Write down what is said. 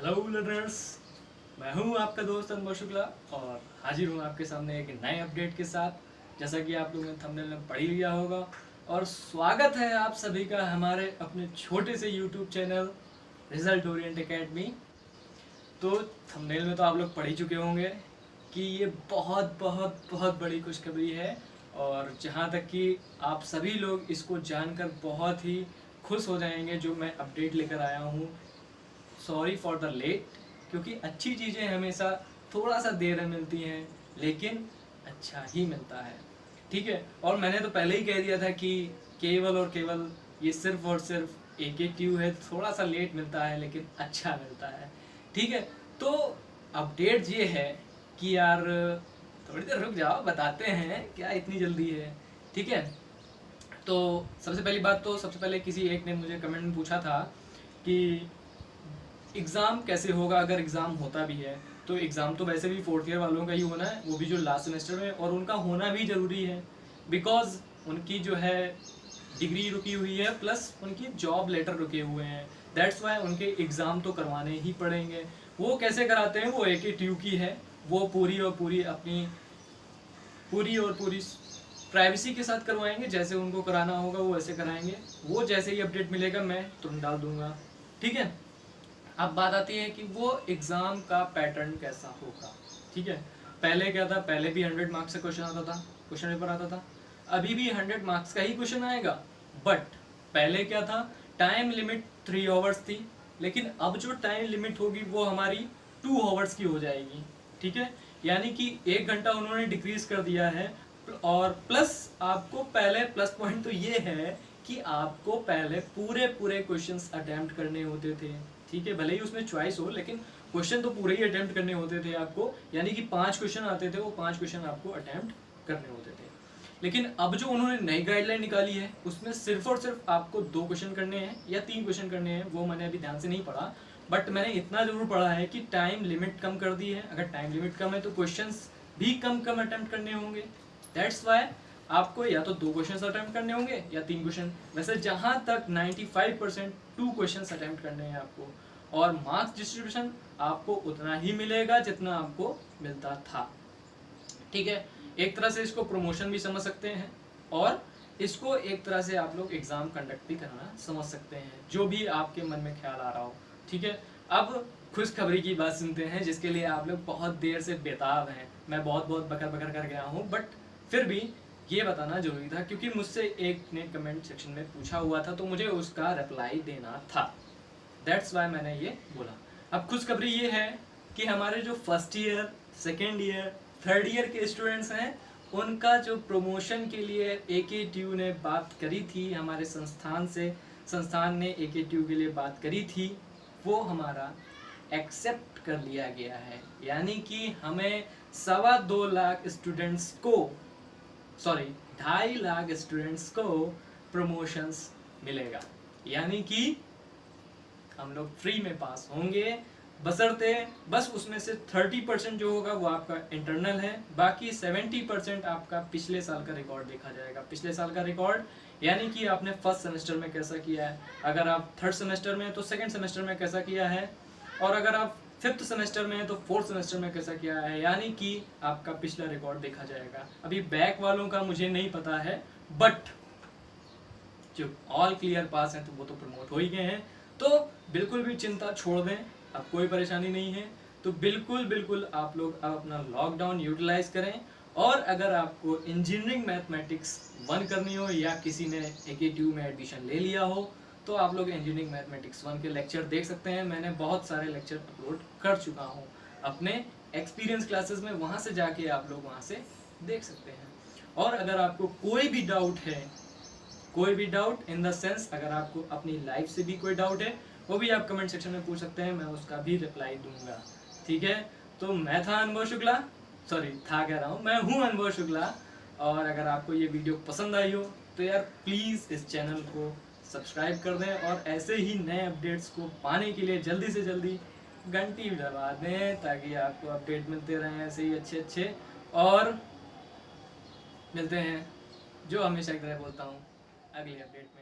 Hello learners, मैं हूं आपका दोस्त अनुभव शुक्ला और हाजिर हूं आपके सामने एक नए अपडेट के साथ। जैसा कि आप लोगों ने थंबनेल में पढ़ ही लिया होगा और स्वागत है आप सभी का हमारे अपने छोटे से YouTube channel result Orient academy. तो थंबनेल में तो आप लोग पढ़ ही चुके होंगे कि ये बहुत बहुत बहुत बड़ी खुशखबरी है और जहाँ तक कि आप सभी लोग इसको जानकर बहुत ही खुश हो जाएंगे जो मैं अपडेट लेकर आया हूँ। सॉरी फॉर द लेट, क्योंकि अच्छी चीज़ें हमेशा थोड़ा सा देर में मिलती हैं लेकिन अच्छा ही मिलता है। ठीक है, और मैंने तो पहले ही कह दिया था कि केवल और केवल ये सिर्फ और सिर्फ एक ही ट्यूब है, थोड़ा सा लेट मिलता है लेकिन अच्छा मिलता है। ठीक है, तो अपडेट ये है कि यार थोड़ी देर रुक जाओ, बताते हैं क्या इतनी जल्दी है। ठीक है, तो सबसे पहली बात तो सबसे पहले किसी एक ने मुझे कमेंट में पूछा था कि एग्ज़ाम कैसे होगा अगर एग्ज़ाम होता भी है। तो एग्ज़ाम तो वैसे भी फोर्थ ईयर वालों का ही होना है, वो भी जो लास्ट सेमेस्टर में, और उनका होना भी ज़रूरी है बिकॉज उनकी जो है डिग्री रुकी हुई है प्लस उनकी जॉब लेटर रुके हुए हैं। दैट्स वाई उनके एग्ज़ाम तो करवाने ही पड़ेंगे। वो कैसे कराते हैं, वो एक ही ट्यू की है, वो पूरी और पूरी अपनी पूरी प्राइवेसी के साथ करवाएंगे। जैसे उनको कराना होगा वो वैसे कराएंगे। वो जैसे ही अपडेट मिलेगा मैं तुरंत डाल दूंगा। ठीक है, अब बात आती है कि वो एग्ज़ाम का पैटर्न कैसा होगा। ठीक है, पहले क्या था, पहले भी 100 मार्क्स का क्वेश्चन आता था, क्वेश्चन पेपर आता था। अभी भी 100 मार्क्स का ही क्वेश्चन आएगा, बट पहले क्या था, टाइम लिमिट 3 आवर्स थी, लेकिन अब जो टाइम लिमिट होगी वो हमारी 2 आवर्स की हो जाएगी। ठीक है, यानी कि 1 घंटा उन्होंने डिक्रीज कर दिया है। और प्लस आपको पहले प्लस पॉइंट तो ये है कि आपको पहले पूरे पूरे क्वेश्चंस अटेम्प्ट करने होते थे। ठीक है, भले ही उसमें चॉइस हो लेकिन क्वेश्चन तो पूरे ही अटेम्प्ट करने होते थे आपको। यानी कि 5 क्वेश्चन आते थे, वो 5 क्वेश्चन आपको अटेम्प्ट करने होते थे। लेकिन अब जो उन्होंने नई गाइडलाइन निकाली है उसमें सिर्फ और सिर्फ आपको 2 क्वेश्चन करने हैं या 3 क्वेश्चन करने हैं, वो मैंने अभी ध्यान से नहीं पढ़ा, बट मैंने इतना जरूर पढ़ा है कि टाइम लिमिट कम कर दी है। अगर टाइम लिमिट कम है तो क्वेश्चन भी कम कम अटेम्प्ट करने होंगे। दैट्स वाई आपको या तो 2 क्वेश्चन अटेम्प्ट करने होंगे या 3 क्वेश्चन। वैसे जहां तक 95% 2 क्वेश्चन अटेम्प्ट करने हैं आपको, और मार्क्स डिस्ट्रीब्यूशन आपको उतना ही मिलेगा जितना आपको मिलता था। ठीक है, एक तरह से इसको प्रमोशन भी समझ सकते हैं और इसको एक तरह से आप लोग एग्जाम कंडक्ट भी करना समझ सकते हैं, जो भी आपके मन में ख्याल आ रहा हो। ठीक है, अब खुशखबरी की बात सुनते हैं जिसके लिए आप लोग बहुत देर से बेताब हैं। मैं बहुत बहुत बकर बकर कर गया हूँ, बट फिर भी ये बताना जरूरी था क्योंकि मुझसे एक ने कमेंट सेक्शन में पूछा हुआ था तो मुझे उसका रिप्लाई देना था। दैट्स वाई मैंने ये बोला। अब खुशखबरी ये है कि हमारे जो first year, second year, third year के स्टूडेंट्स हैं उनका जो प्रमोशन के लिए AKTU ने बात करी थी, हमारे संस्थान से, संस्थान ने AKTU के लिए बात करी थी, वो हमारा एक्सेप्ट कर लिया गया है। यानी कि हमें 2.25 लाख स्टूडेंट्स को, सॉरी 2.5 लाख स्टूडेंट्स को प्रमोशंस मिलेगा। यानी कि हम लोग फ्री में पास होंगे, बशर्ते बस उसमें से 30% जो होगा वो आपका इंटरनल है, बाकी 70% आपका पिछले साल का रिकॉर्ड देखा जाएगा। पिछले साल का रिकॉर्ड यानी कि आपने फर्स्ट सेमेस्टर में कैसा किया है, अगर आप थर्ड सेमेस्टर में तो सेकंड सेमेस्टर में कैसा किया है, और अगर आप फिफ्थ सेमेस्टर में है तो फोर्थ सेमेस्टर में कैसा किया है, यानी कि आपका पिछला रिकॉर्ड देखा जाएगा। अभी बैक वालों का मुझे नहीं पता है, बट जो ऑल क्लियर पास हैं तो वो तो प्रमोट हो ही गए हैं। तो बिल्कुल भी चिंता छोड़ दें, अब कोई परेशानी नहीं है। तो बिल्कुल बिल्कुल आप लोग अब अपना लॉकडाउन यूटिलाइज करें। और अगर आपको इंजीनियरिंग मैथमेटिक्स 1 करनी हो या किसी ने AKTU में एडमिशन ले लिया हो तो आप लोग इंजीनियरिंग मैथमेटिक्स 1 के लेक्चर देख सकते हैं। मैंने बहुत सारे लेक्चर अपलोड कर चुका हूँ अपने एक्सपीरियंस क्लासेस में, वहाँ से जाके आप लोग वहाँ से देख सकते हैं। और अगर आपको कोई भी डाउट है, कोई भी डाउट इन द सेंस अगर आपको अपनी लाइफ से भी कोई डाउट है, वो भी आप कमेंट सेक्शन में पूछ सकते हैं, मैं उसका भी रिप्लाई दूंगा। ठीक है, तो मैं था अनुभव शुक्ला, सॉरी था कह रहा हूँ, मैं हूँ अनुभव शुक्ला। और अगर आपको ये वीडियो पसंद आई हो तो यार प्लीज़ इस चैनल को सब्सक्राइब कर दें और ऐसे ही नए अपडेट्स को पाने के लिए जल्दी से जल्दी घंटी दबा दें ताकि आपको अपडेट मिलते रहें ऐसे ही अच्छे अच्छे। और मिलते हैं, जो हमेशा की तरह बोलता हूँ, अगले अपडेट में।